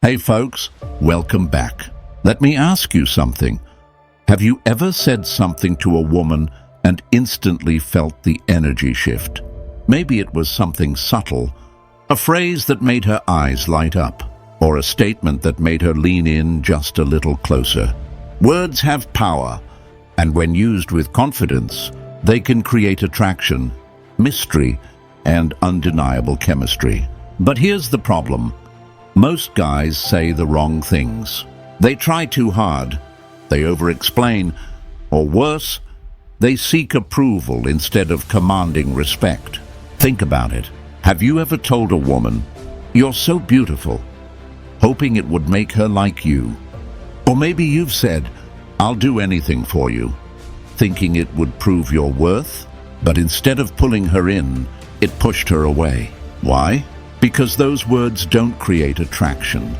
Hey folks, welcome back. Let me ask you something. Have you ever said something to a woman and instantly felt the energy shift? Maybe it was something subtle, a phrase that made her eyes light up, or a statement that made her lean in just a little closer. Words have power, and when used with confidence, they can create attraction, mystery, and undeniable chemistry. But here's the problem. Most guys say the wrong things. They try too hard, they over-explain, or worse, they seek approval instead of commanding respect. Think about it. Have you ever told a woman, "You're so beautiful," hoping it would make her like you? Or maybe you've said, "I'll do anything for you," thinking it would prove your worth, but instead of pulling her in, it pushed her away. Why? Because those words don't create attraction.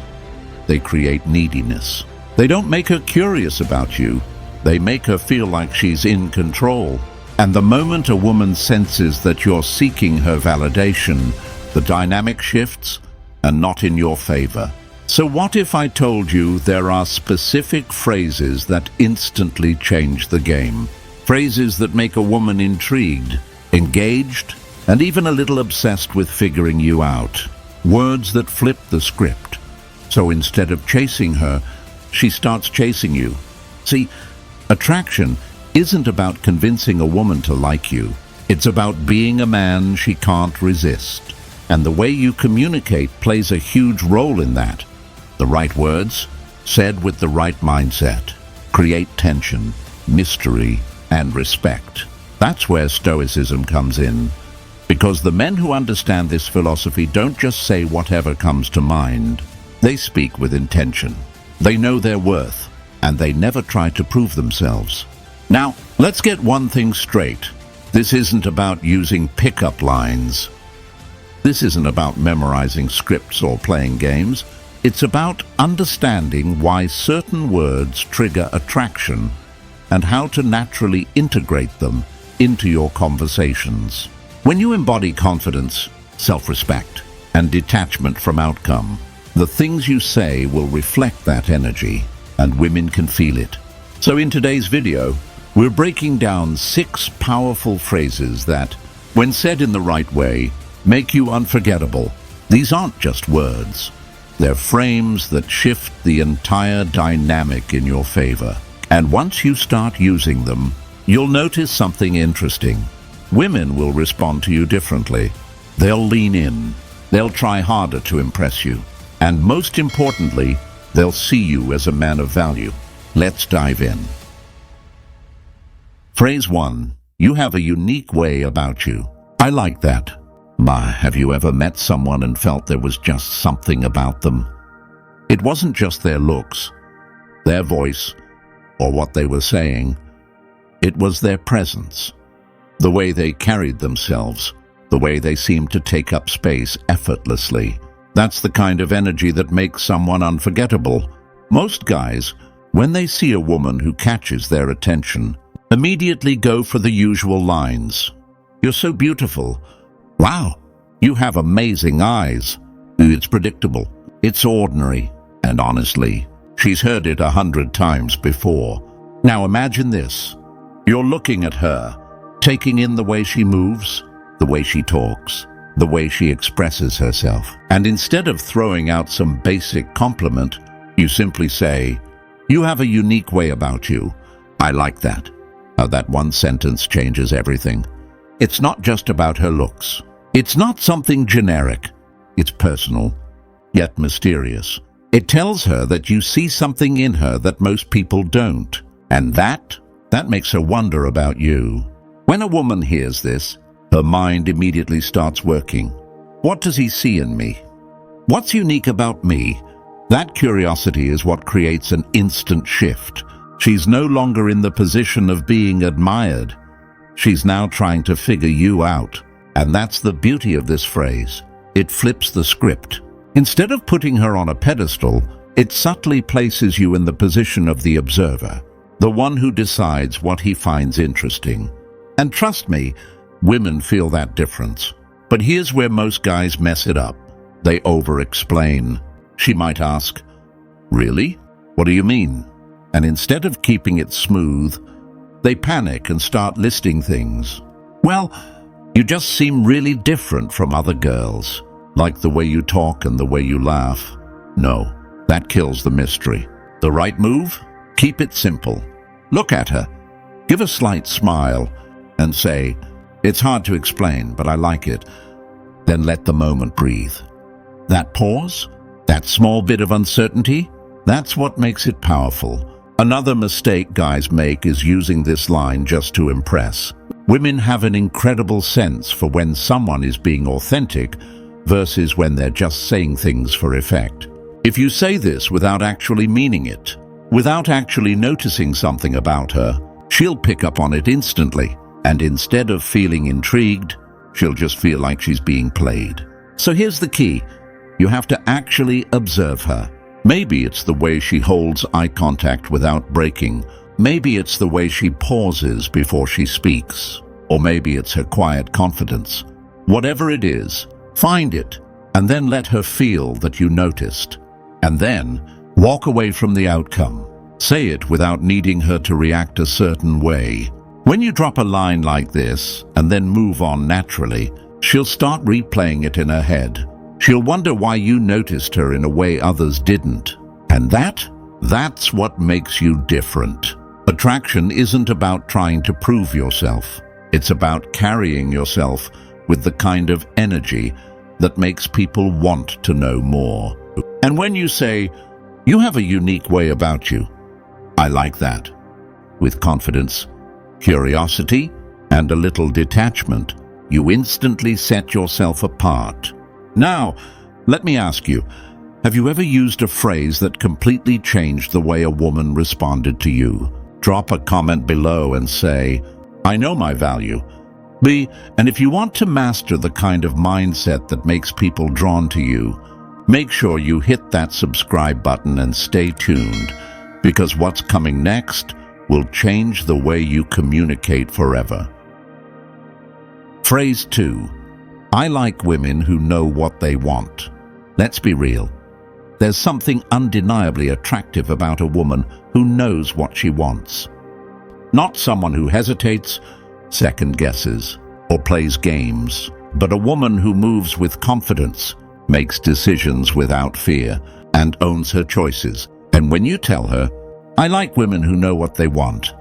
They create neediness. They don't make her curious about you. They make her feel like she's in control. And the moment a woman senses that you're seeking her validation, the dynamic shifts and not in your favor. So what if I told you there are specific phrases that instantly change the game? Phrases that make a woman intrigued, engaged, and even a little obsessed with figuring you out. Words that flip the script. So instead of chasing her, she starts chasing you. See, attraction isn't about convincing a woman to like you. It's about being a man she can't resist. And the way you communicate plays a huge role in that. The right words, said with the right mindset, create tension, mystery, and respect. That's where Stoicism comes in. Because the men who understand this philosophy don't just say whatever comes to mind. They speak with intention. They know their worth, and they never try to prove themselves. Now, let's get one thing straight. This isn't about using pickup lines. This isn't about memorizing scripts or playing games. It's about understanding why certain words trigger attraction and how to naturally integrate them into your conversations. When you embody confidence, self-respect, and detachment from outcome, the things you say will reflect that energy, and women can feel it. So in today's video, we're breaking down 6 powerful phrases that, when said in the right way, make you unforgettable. These aren't just words. They're frames that shift the entire dynamic in your favor. And once you start using them, you'll notice something interesting. Women will respond to you differently. They'll lean in. They'll try harder to impress you. And most importantly, they'll see you as a man of value. Let's dive in. Phrase 1. You have a unique way about you. I like that. Have you ever met someone and felt there was just something about them? It wasn't just their looks, their voice, or what they were saying. It was their presence. The way they carried themselves, the way they seemed to take up space effortlessly. That's the kind of energy that makes someone unforgettable. Most guys, when they see a woman who catches their attention, immediately go for the usual lines. "You're so beautiful." "Wow, you have amazing eyes." It's predictable. It's ordinary. And honestly, she's heard it 100 times before. Now imagine this. You're looking at her, taking in the way she moves, the way she talks, the way she expresses herself. And instead of throwing out some basic compliment, you simply say, "You have a unique way about you. I like that." That one sentence changes everything. It's not just about her looks. It's not something generic. It's personal, yet mysterious. It tells her that you see something in her that most people don't. And that makes her wonder about you. When a woman hears this, her mind immediately starts working. What does he see in me? What's unique about me? That curiosity is what creates an instant shift. She's no longer in the position of being admired. She's now trying to figure you out. And that's the beauty of this phrase. It flips the script. Instead of putting her on a pedestal, it subtly places you in the position of the observer, the one who decides what he finds interesting. And trust me, women feel that difference. But here's where most guys mess it up. They over-explain. She might ask, "Really? What do you mean?" And instead of keeping it smooth, they panic and start listing things. "Well, you just seem really different from other girls, like the way you talk and the way you laugh." No, that kills the mystery. The right move? Keep it simple. Look at her, give a slight smile, and say, "It's hard to explain, but I like it." Then let the moment breathe. That pause, that small bit of uncertainty, that's what makes it powerful. Another mistake guys make is using this line just to impress. Women have an incredible sense for when someone is being authentic versus when they're just saying things for effect. If you say this without actually meaning it, without actually noticing something about her, she'll pick up on it instantly. And instead of feeling intrigued, she'll just feel like she's being played. So here's the key. You have to actually observe her. Maybe it's the way she holds eye contact without breaking. Maybe it's the way she pauses before she speaks. Or maybe it's her quiet confidence. Whatever it is, find it, and then let her feel that you noticed. And then walk away from the outcome. Say it without needing her to react a certain way. When you drop a line like this and then move on naturally, she'll start replaying it in her head. She'll wonder why you noticed her in a way others didn't. And that's what makes you different. Attraction isn't about trying to prove yourself. It's about carrying yourself with the kind of energy that makes people want to know more. And when you say, "You have a unique way about you," I like that. With confidence, curiosity, and a little detachment, you instantly set yourself apart. Now, let me ask you, have you ever used a phrase that completely changed the way a woman responded to you? Drop a comment below and say, "I know my value." And if you want to master the kind of mindset that makes people drawn to you, make sure you hit that subscribe button and stay tuned, because what's coming next will change the way you communicate forever. Phrase 2. I like women who know what they want. Let's be real. There's something undeniably attractive about a woman who knows what she wants. Not someone who hesitates, second guesses, or plays games, but a woman who moves with confidence, makes decisions without fear, and owns her choices. And when you tell her, "I like women who know what they want,"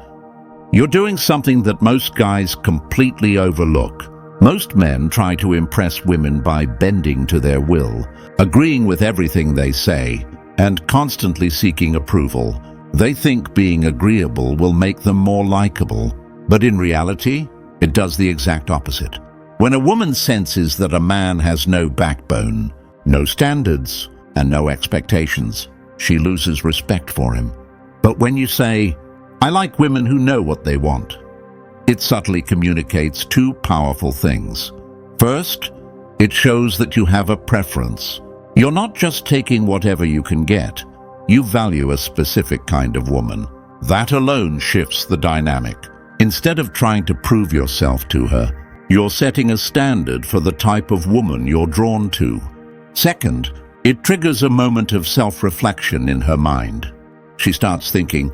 you're doing something that most guys completely overlook. Most men try to impress women by bending to their will, agreeing with everything they say, and constantly seeking approval. They think being agreeable will make them more likable, but in reality, it does the exact opposite. When a woman senses that a man has no backbone, no standards, and no expectations, she loses respect for him. But when you say, "I like women who know what they want," it subtly communicates two powerful things. First, it shows that you have a preference. You're not just taking whatever you can get. You value a specific kind of woman. That alone shifts the dynamic. Instead of trying to prove yourself to her, you're setting a standard for the type of woman you're drawn to. Second, it triggers a moment of self-reflection in her mind. She starts thinking,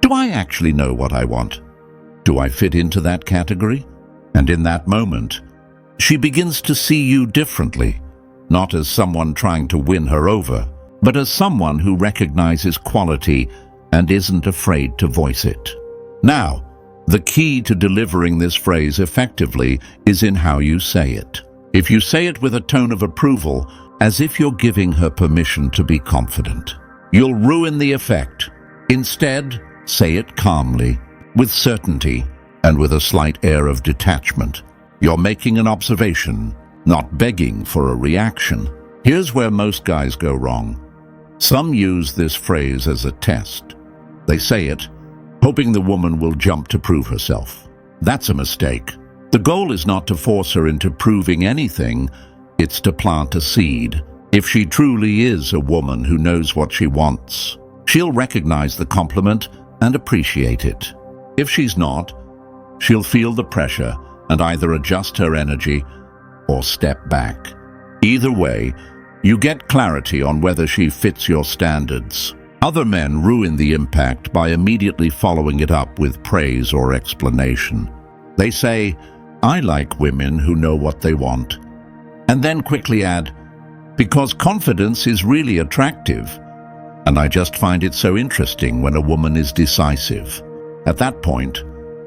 "Do I actually know what I want? Do I fit into that category?" And in that moment, she begins to see you differently, not as someone trying to win her over, but as someone who recognizes quality and isn't afraid to voice it. Now, the key to delivering this phrase effectively is in how you say it. If you say it with a tone of approval, as if you're giving her permission to be confident, you'll ruin the effect. Instead, say it calmly, with certainty, and with a slight air of detachment. You're making an observation, not begging for a reaction. Here's where most guys go wrong. Some use this phrase as a test. They say it, hoping the woman will jump to prove herself. That's a mistake. The goal is not to force her into proving anything, it's to plant a seed. If she truly is a woman who knows what she wants, she'll recognize the compliment and appreciate it. If she's not, she'll feel the pressure and either adjust her energy or step back. Either way, You get clarity on whether she fits your standards. Other men ruin the impact by immediately following it up with praise or explanation. They say, "I like women who know what they want," and then quickly add, "because confidence is really attractive, and I just find it so interesting when a woman is decisive." At that point,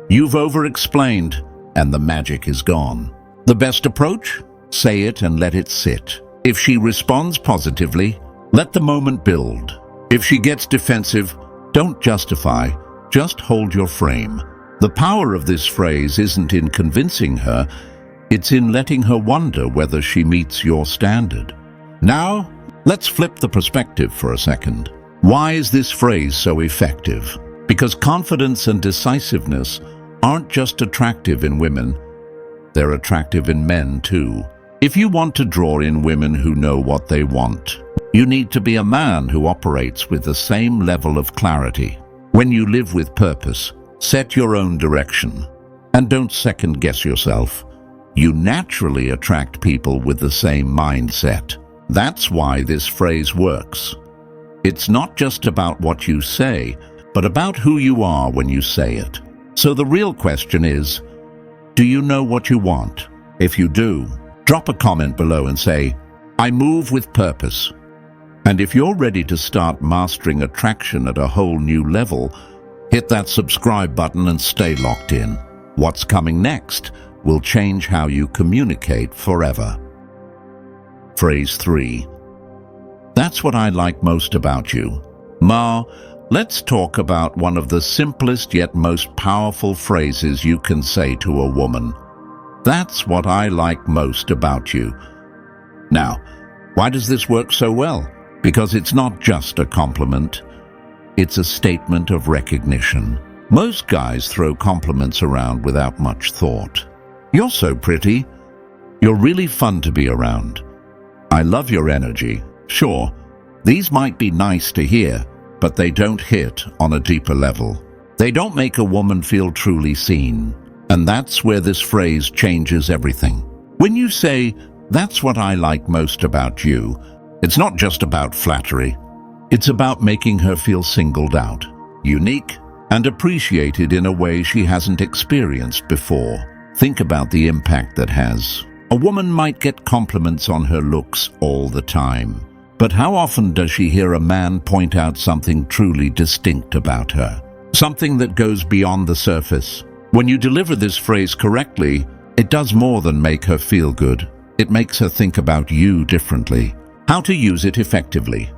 you've over-explained, and the magic is gone. The best approach? Say it and let it sit. If she responds positively, let the moment build. If she gets defensive, don't justify, just hold your frame. The power of this phrase isn't in convincing her, it's in letting her wonder whether she meets your standard. Now, let's flip the perspective for a second. Why is this phrase so effective? Because confidence and decisiveness aren't just attractive in women, they're attractive in men too. If you want to draw in women who know what they want, you need to be a man who operates with the same level of clarity. When you live with purpose, set your own direction, and don't second-guess yourself. You naturally attract people with the same mindset. That's why this phrase works. It's not just about what you say, but about who you are when you say it. So the real question is, do you know what you want? If you do, drop a comment below and say, "I move with purpose." And if you're ready to start mastering attraction at a whole new level, hit that subscribe button and stay locked in. What's coming next will change how you communicate forever. Phrase 3. That's what I like most about you. Ma, let's talk about one of the simplest yet most powerful phrases you can say to a woman. That's what I like most about you. Now, why does this work so well? Because it's not just a compliment. It's a statement of recognition. Most guys throw compliments around without much thought. "You're so pretty." "You're really fun to be around." "I love your energy." Sure, these might be nice to hear, but they don't hit on a deeper level. They don't make a woman feel truly seen. And that's where this phrase changes everything. When you say, "That's what I like most about you," it's not just about flattery. It's about making her feel singled out, unique, and appreciated in a way she hasn't experienced before. Think about the impact that has. A woman might get compliments on her looks all the time, but how often does she hear a man point out something truly distinct about her? Something that goes beyond the surface. When you deliver this phrase correctly, it does more than make her feel good. It makes her think about you differently. How to use it effectively.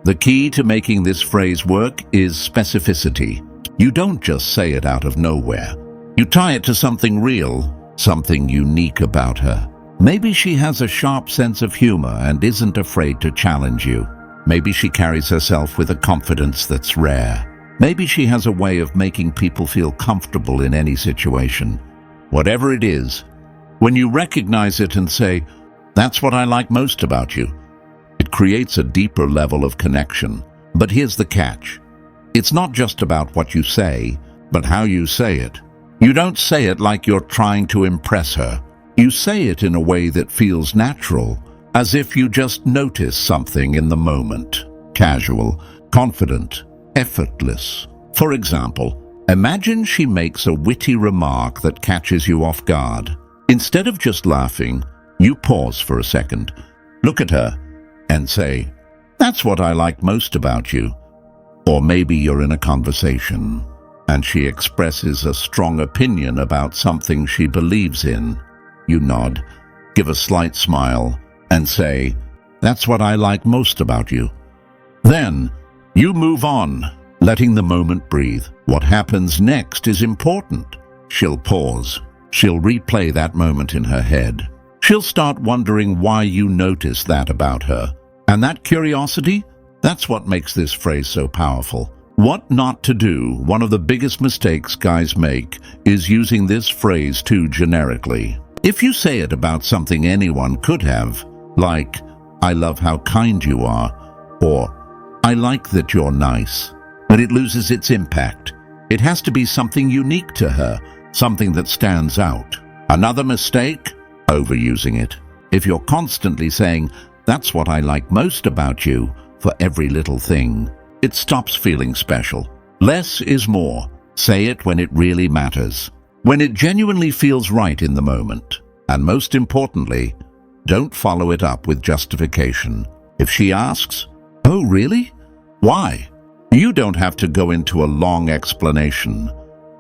The key to making this phrase work is specificity. You don't just say it out of nowhere. You tie it to something real, something unique about her. Maybe she has a sharp sense of humor and isn't afraid to challenge you. Maybe she carries herself with a confidence that's rare. Maybe she has a way of making people feel comfortable in any situation. Whatever it is, when you recognize it and say, "That's what I like most about you," it creates a deeper level of connection. But here's the catch. It's not just about what you say, but how you say it. You don't say it like you're trying to impress her. You say it in a way that feels natural, as if you just notice something in the moment. Casual, confident, effortless. For example, imagine she makes a witty remark that catches you off guard. Instead of just laughing, you pause for a second, look at her, and say, "That's what I like most about you." Or maybe you're in a conversation, and she expresses a strong opinion about something she believes in. You nod, give a slight smile, and say, "That's what I like most about you." Then, you move on, letting the moment breathe. What happens next is important. She'll pause. She'll replay that moment in her head. She'll start wondering why you noticed that about her. And that curiosity, that's what makes this phrase so powerful. What not to do, one of the biggest mistakes guys make, is using this phrase too generically. If you say it about something anyone could have, like, "I love how kind you are," or "I like that you're nice," but it loses its impact. It has to be something unique to her, something that stands out. Another mistake? Overusing it. If you're constantly saying, That's what I like most about you, for every little thing. It stops feeling special. Less is more. Say it when it really matters. When it genuinely feels right in the moment. And most importantly, don't follow it up with justification. If she asks, "Oh, really? Why?" You don't have to go into a long explanation.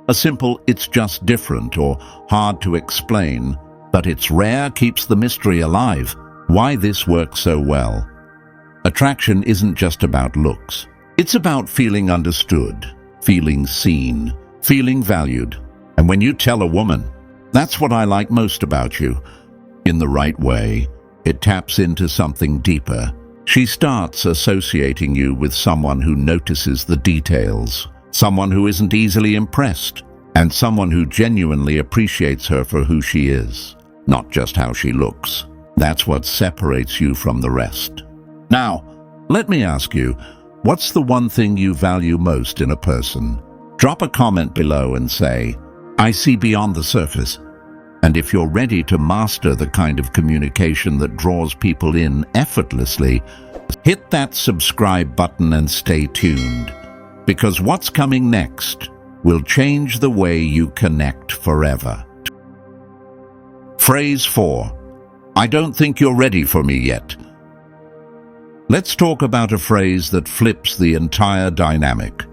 A simple "it's just different" or "hard to explain, but it's rare" keeps the mystery alive. Why this works so well? Attraction isn't just about looks. It's about feeling understood, feeling seen, feeling valued. And when you tell a woman, "That's what I like most about you," in the right way, it taps into something deeper. She starts associating you with someone who notices the details, someone who isn't easily impressed, and someone who genuinely appreciates her for who she is, not just how she looks. That's what separates you from the rest. Now, let me ask you, what's the one thing you value most in a person? Drop a comment below and say, "I see beyond the surface." And if you're ready to master the kind of communication that draws people in effortlessly, hit that subscribe button and stay tuned, because what's coming next will change the way you connect forever. Phrase 4. I don't think you're ready for me yet. Let's talk about a phrase that flips the entire dynamic.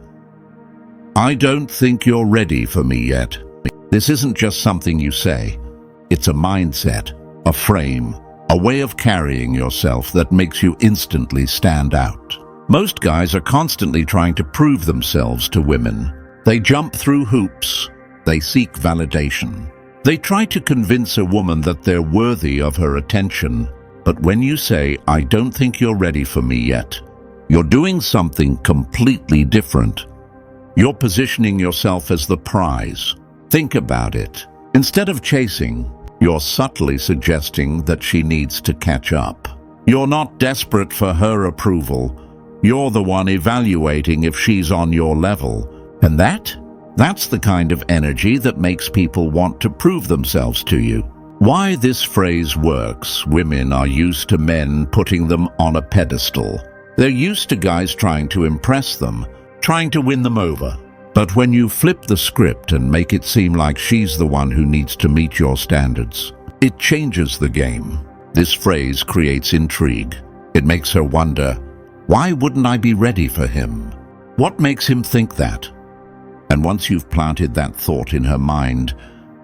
I don't think you're ready for me yet. This isn't just something you say. It's a mindset, a frame, a way of carrying yourself that makes you instantly stand out. Most guys are constantly trying to prove themselves to women. They jump through hoops. They seek validation. They try to convince a woman that they're worthy of her attention. But when you say, "I don't think you're ready for me yet," you're doing something completely different. You're positioning yourself as the prize. Think about it. Instead of chasing, you're subtly suggesting that she needs to catch up. You're not desperate for her approval. You're the one evaluating if she's on your level. And that's the kind of energy that makes people want to prove themselves to you. Why this phrase works: women are used to men putting them on a pedestal. They're used to guys trying to impress them, trying to win them over. But when you flip the script and make it seem like she's the one who needs to meet your standards, it changes the game. This phrase creates intrigue. It makes her wonder, why wouldn't I be ready for him? What makes him think that? And once you've planted that thought in her mind,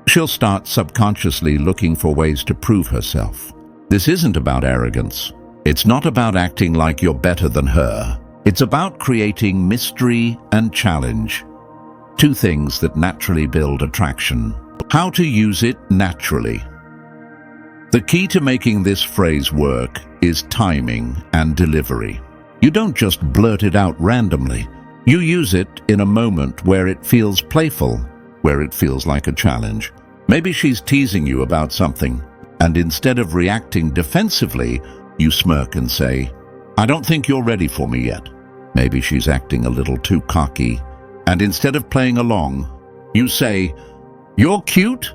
she'll start subconsciously looking for ways to prove herself. This isn't about arrogance. It's not about acting like you're better than her. It's about creating mystery and challenge. Two things that naturally build attraction. How to use it naturally. The key to making this phrase work is timing and delivery. You don't just blurt it out randomly. You use it in a moment where it feels playful, where it feels like a challenge. Maybe she's teasing you about something, and instead of reacting defensively, you smirk and say, "I don't think you're ready for me yet." Maybe she's acting a little too cocky, and instead of playing along, you say, "You're cute,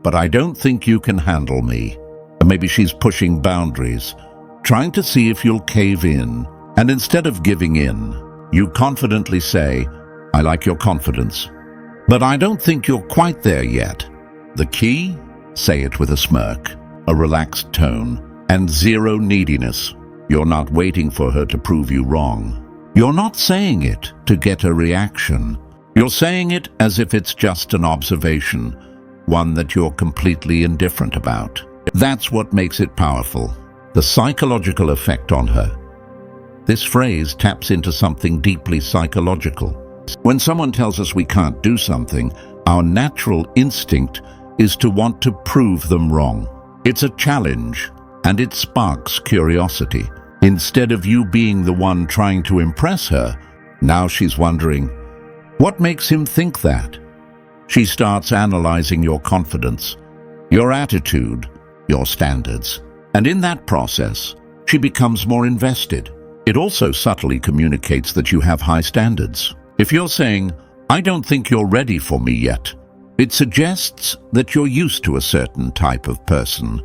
but I don't think you can handle me." Or maybe she's pushing boundaries, trying to see if you'll cave in, and instead of giving in, you confidently say, "I like your confidence, but I don't think you're quite there yet." The key? Say it with a smirk, a relaxed tone, and zero neediness. You're not waiting for her to prove you wrong. You're not saying it to get a reaction. You're saying it as if it's just an observation, one that you're completely indifferent about. That's what makes it powerful, the psychological effect on her. This phrase taps into something deeply psychological. When someone tells us we can't do something, our natural instinct is to want to prove them wrong. It's a challenge, and it sparks curiosity. Instead of you being the one trying to impress her, now she's wondering, what makes him think that? She starts analyzing your confidence, your attitude, your standards. And in that process, she becomes more invested. It also subtly communicates that you have high standards. If you're saying, "I don't think you're ready for me yet," it suggests that you're used to a certain type of person,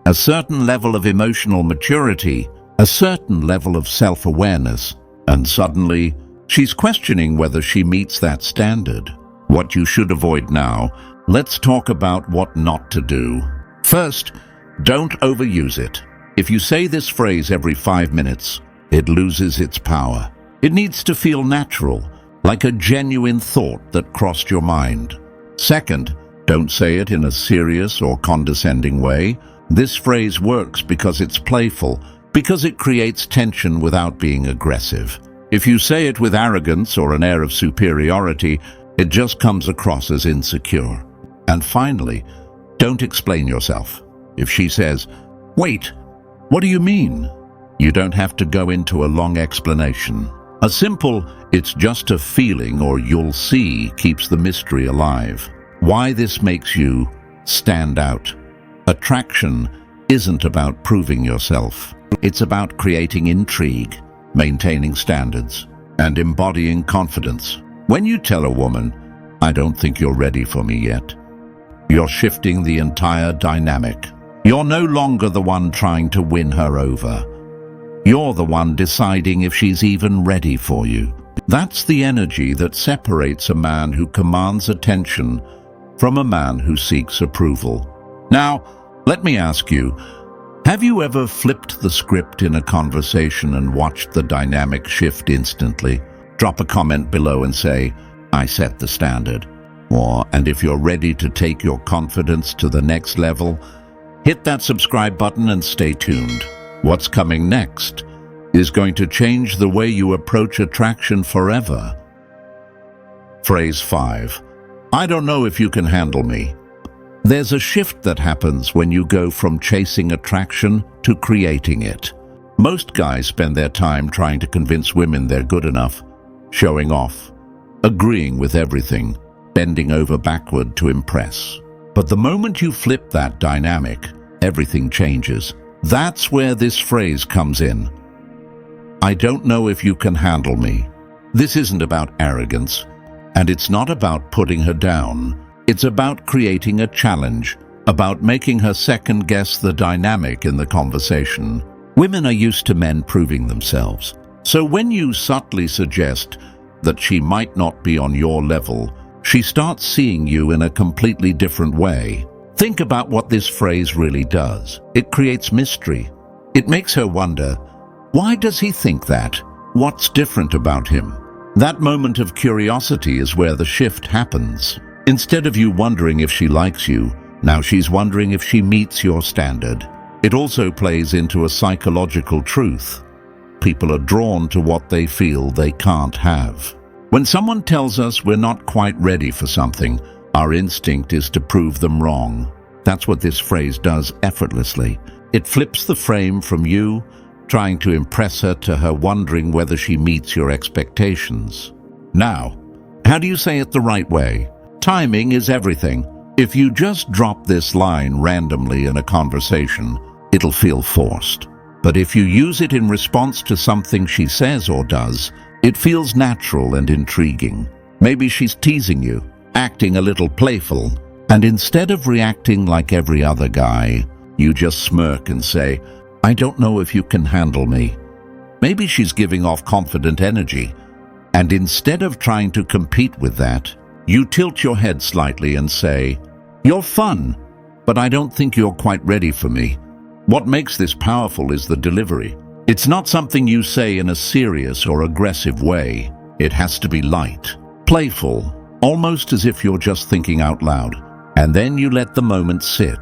a certain level of emotional maturity, a certain level of self-awareness, and suddenly she's questioning whether she meets that standard. What you should avoid now. Let's talk about what not to do. First, don't overuse it. If you say this phrase every 5 minutes, it loses its power. It needs to feel natural, like a genuine thought that crossed your mind. Second, don't say it in a serious or condescending way. This phrase works because it's playful, because it creates tension without being aggressive. If you say it with arrogance or an air of superiority, it just comes across as insecure. And finally, don't explain yourself. If she says, "Wait, what do you mean?" you don't have to go into a long explanation. A simple, "It's just a feeling," or "You'll see," keeps the mystery alive. Why this makes you stand out. Attraction isn't about proving yourself. It's about creating intrigue, maintaining standards, and embodying confidence. When you tell a woman, "I don't think you're ready for me yet," you're shifting the entire dynamic. You're no longer the one trying to win her over. You're the one deciding if she's even ready for you. That's the energy that separates a man who commands attention from a man who seeks approval. Now, let me ask you, have you ever flipped the script in a conversation and watched the dynamic shift instantly? Drop a comment below and say, "I set the standard." And if you're ready to take your confidence to the next level, hit that subscribe button and stay tuned. What's coming next is going to change the way you approach attraction forever. Phrase 5. I don't know if you can handle me. There's a shift that happens when you go from chasing attraction to creating it. Most guys spend their time trying to convince women they're good enough, showing off, agreeing with everything, bending over backward to impress. But the moment you flip that dynamic, everything changes. That's where this phrase comes in. I don't know if you can handle me. This isn't about arrogance, and it's not about putting her down. It's about creating a challenge, about making her second-guess the dynamic in the conversation. Women are used to men proving themselves. So when you subtly suggest that she might not be on your level, she starts seeing you in a completely different way. Think about what this phrase really does. It creates mystery. It makes her wonder, why does he think that? What's different about him? That moment of curiosity is where the shift happens. Instead of you wondering if she likes you, now she's wondering if she meets your standard. It also plays into a psychological truth. People are drawn to what they feel they can't have. When someone tells us we're not quite ready for something, our instinct is to prove them wrong. That's what this phrase does effortlessly. It flips the frame from you trying to impress her to her wondering whether she meets your expectations. Now, how do you say it the right way? Timing is everything. If you just drop this line randomly in a conversation, it'll feel forced. But if you use it in response to something she says or does, it feels natural and intriguing. Maybe she's teasing you, acting a little playful, and instead of reacting like every other guy, you just smirk and say, I don't know if you can handle me. Maybe she's giving off confident energy, and instead of trying to compete with that, you tilt your head slightly and say, you're fun, but I don't think you're quite ready for me. What makes this powerful is the delivery. It's not something you say in a serious or aggressive way. It has to be light, playful, almost as if you're just thinking out loud. And then you let the moment sit.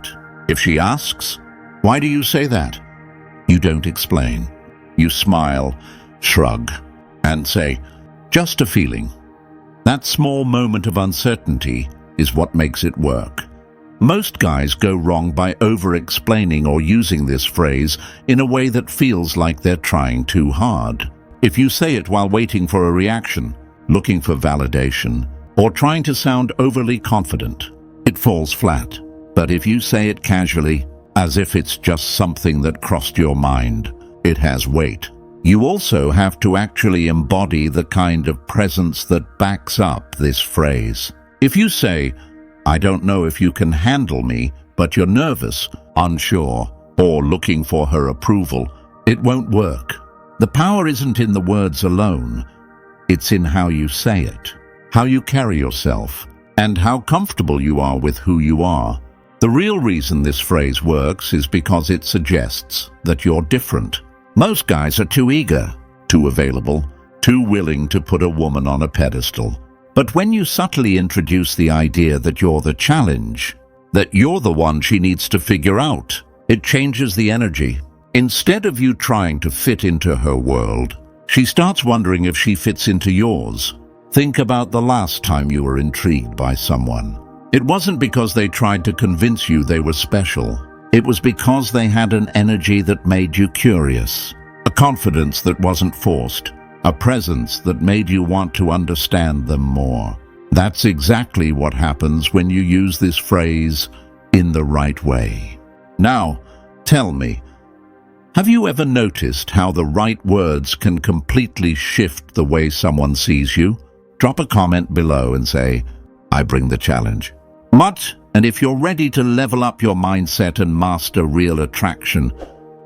If she asks, why do you say that? You don't explain. You smile, shrug, and say, just a feeling. That small moment of uncertainty is what makes it work. Most guys go wrong by over-explaining or using this phrase in a way that feels like they're trying too hard. If you say it while waiting for a reaction, looking for validation, or trying to sound overly confident, it falls flat. But if you say it casually, as if it's just something that crossed your mind, it has weight. You also have to actually embody the kind of presence that backs up this phrase. If you say, I don't know if you can handle me, but you're nervous, unsure, or looking for her approval, it won't work. The power isn't in the words alone. It's in how you say it, how you carry yourself, and how comfortable you are with who you are. The real reason this phrase works is because it suggests that you're different. Most guys are too eager, too available, too willing to put a woman on a pedestal. But when you subtly introduce the idea that you're the challenge, that you're the one she needs to figure out, it changes the energy. Instead of you trying to fit into her world, she starts wondering if she fits into yours. Think about the last time you were intrigued by someone. It wasn't because they tried to convince you they were special. It was because they had an energy that made you curious, a confidence that wasn't forced, a presence that made you want to understand them more. That's exactly what happens when you use this phrase in the right way. Now, tell me, have you ever noticed how the right words can completely shift the way someone sees you? Drop a comment below and say, I bring the challenge. And if you're ready to level up your mindset and master real attraction,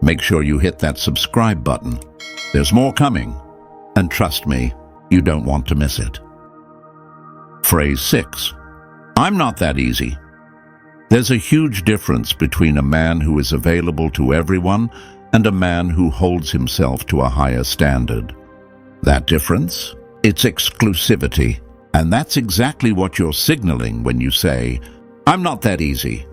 make sure you hit that subscribe button. There's more coming, and trust me, you don't want to miss it. Phrase 6. I'm not that easy. There's a huge difference between a man who is available to everyone and a man who holds himself to a higher standard. That difference? It's exclusivity. And that's exactly what you're signaling when you say, I'm not that easy.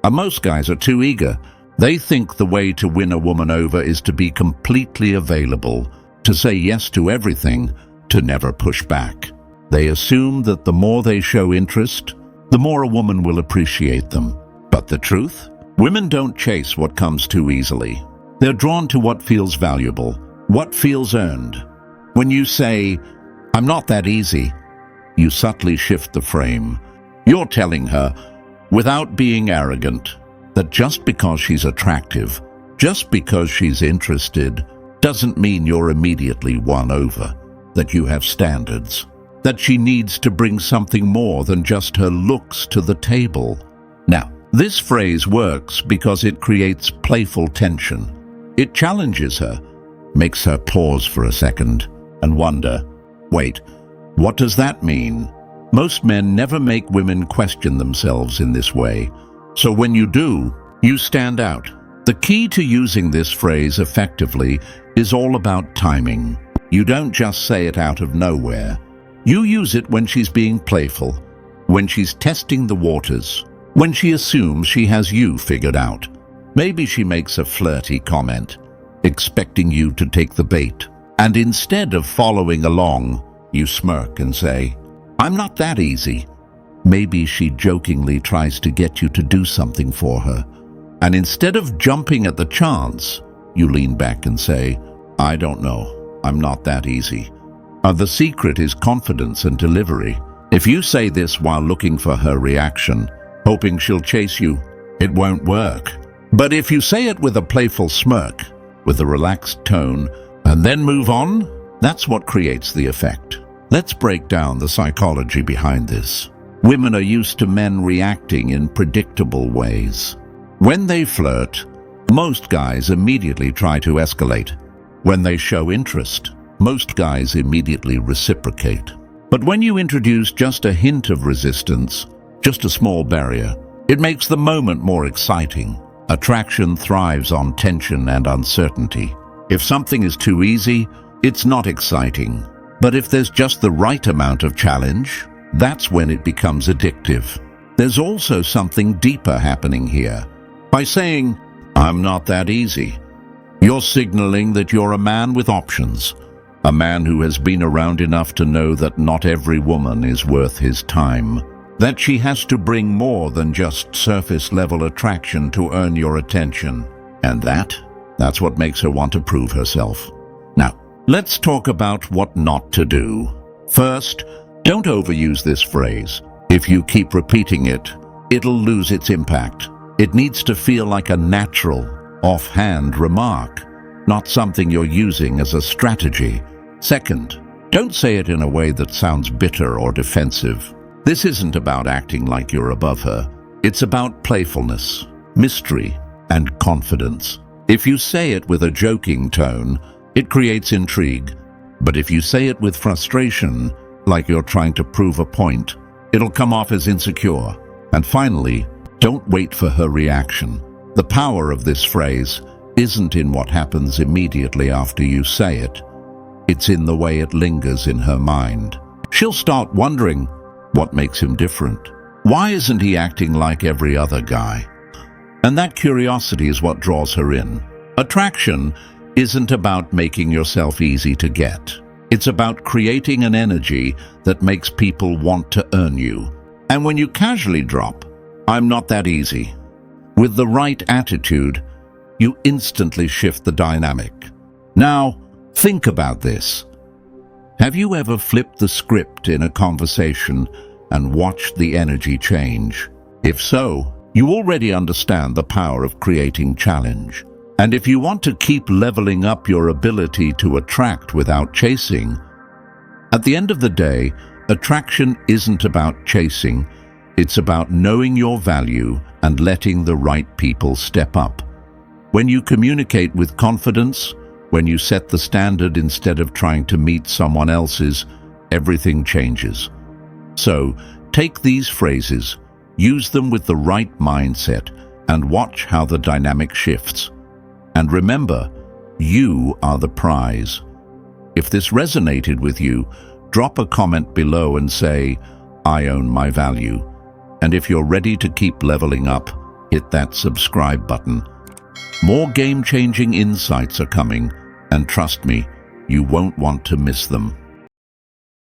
Most guys are too eager. They think the way to win a woman over is to be completely available, to say yes to everything, to never push back. They assume that the more they show interest, the more a woman will appreciate them. But the truth? Women don't chase what comes too easily. They're drawn to what feels valuable, what feels earned. When you say, I'm not that easy, you subtly shift the frame. You're telling her, without being arrogant, that just because she's attractive, just because she's interested, doesn't mean you're immediately won over, that you have standards, that she needs to bring something more than just her looks to the table. Now, this phrase works because it creates playful tension. It challenges her, makes her pause for a second and wonder, wait, what does that mean? Most men never make women question themselves in this way. So when you do, you stand out. The key to using this phrase effectively is all about timing. You don't just say it out of nowhere. You use it when she's being playful, when she's testing the waters, when she assumes she has you figured out. Maybe she makes a flirty comment, expecting you to take the bait. And instead of following along, you smirk and say, I'm not that easy. Maybe she jokingly tries to get you to do something for her. And instead of jumping at the chance, you lean back and say, I don't know, I'm not that easy. The secret is confidence and delivery. If you say this while looking for her reaction, hoping she'll chase you, it won't work. But if you say it with a playful smirk, with a relaxed tone, and then move on, that's what creates the effect. Let's break down the psychology behind this. Women are used to men reacting in predictable ways. When they flirt, most guys immediately try to escalate. When they show interest, most guys immediately reciprocate. But when you introduce just a hint of resistance, just a small barrier, it makes the moment more exciting. Attraction thrives on tension and uncertainty. If something is too easy, it's not exciting. But if there's just the right amount of challenge, that's when it becomes addictive. There's also something deeper happening here. By saying, I'm not that easy, you're signaling that you're a man with options, a man who has been around enough to know that not every woman is worth his time, that she has to bring more than just surface-level attraction to earn your attention. And that's what makes her want to prove herself. Now, let's talk about what not to do. First, don't overuse this phrase. If you keep repeating it, it'll lose its impact. It needs to feel like a natural, offhand remark, not something you're using as a strategy. Second, don't say it in a way that sounds bitter or defensive. This isn't about acting like you're above her. It's about playfulness, mystery, and confidence. If you say it with a joking tone, it creates intrigue. But if you say it with frustration, like you're trying to prove a point, it'll come off as insecure. And finally, don't wait for her reaction. The power of this phrase isn't in what happens immediately after you say it. It's in the way it lingers in her mind. She'll start wondering, what makes him different? Why isn't he acting like every other guy? And that curiosity is what draws her in. Attraction isn't about making yourself easy to get. It's about creating an energy that makes people want to earn you. And when you casually drop, "I'm not that easy," with the right attitude, you instantly shift the dynamic. Now, think about this. Have you ever flipped the script in a conversation and watched the energy change? If so, you already understand the power of creating challenge. And if you want to keep leveling up your ability to attract without chasing, at the end of the day, attraction isn't about chasing, it's about knowing your value and letting the right people step up. When you communicate with confidence, when you set the standard instead of trying to meet someone else's, everything changes. So, take these phrases, use them with the right mindset, and watch how the dynamic shifts. And remember, you are the prize. If this resonated with you, drop a comment below and say, "I own my value." And if you're ready to keep leveling up, hit that subscribe button. More game-changing insights are coming, and trust me, you won't want to miss them.